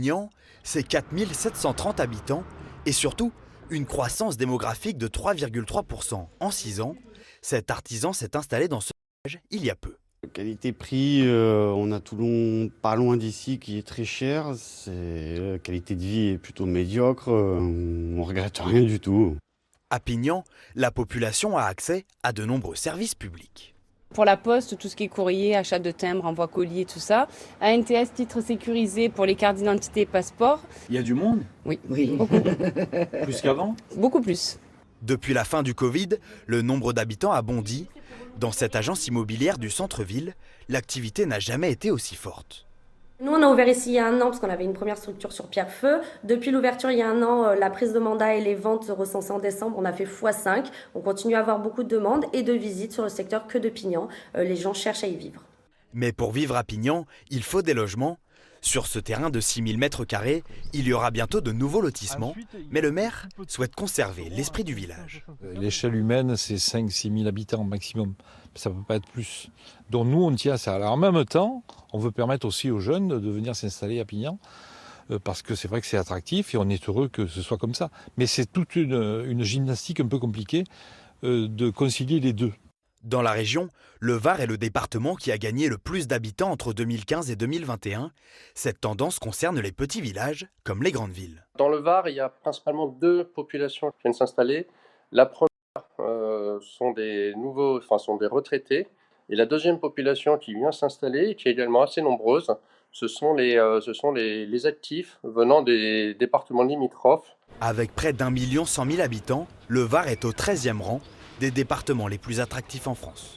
Pignan, c'est 4 730 habitants et surtout une croissance démographique de 3,3% en 6 ans. Cet artisan s'est installé dans ce village il y a peu. Qualité-prix, on a Toulon pas loin d'ici qui est très cher. La qualité de vie est plutôt médiocre. On regrette rien du tout. À Pignan, la population a accès à de nombreux services publics. Pour la poste, tout ce qui est courrier, achat de timbres, envoi colis et tout ça. ANTS, titre sécurisé pour les cartes d'identité et passeports. Il y a du monde? Oui, beaucoup. Plus qu'avant? Beaucoup plus. Depuis la fin du Covid, le nombre d'habitants a bondi. Dans cette agence immobilière du centre-ville, l'activité n'a jamais été aussi forte. Nous, on a ouvert ici il y a un an parce qu'on avait une première structure sur Pierrefeu. Depuis l'ouverture il y a un an, la prise de mandat et les ventes recensées en décembre, on a fait x5. On continue à avoir beaucoup de demandes et de visites sur le secteur que de Pignan. Les gens cherchent à y vivre. Mais pour vivre à Pignan, il faut des logements. Sur ce terrain de 6000 m², il y aura bientôt de nouveaux lotissements. Mais le maire souhaite conserver l'esprit du village. L'échelle humaine, c'est 5-6 000 habitants maximum. Ça ne peut pas être plus. Donc nous, on tient à ça. Alors en même temps, on veut permettre aussi aux jeunes de venir s'installer à Pignan, parce que c'est vrai que c'est attractif et on est heureux que ce soit comme ça. Mais c'est toute une gymnastique un peu compliquée de concilier les deux. Dans la région, le Var est le département qui a gagné le plus d'habitants entre 2015 et 2021. Cette tendance concerne les petits villages comme les grandes villes. Dans le Var, il y a principalement deux populations qui viennent s'installer. La première sont des retraités. Et la deuxième population qui vient s'installer, et qui est également assez nombreuse, ce sont les actifs venant des départements limitrophes. Avec près d'1 100 000 habitants, le Var est au 13e rang des départements les plus attractifs en France.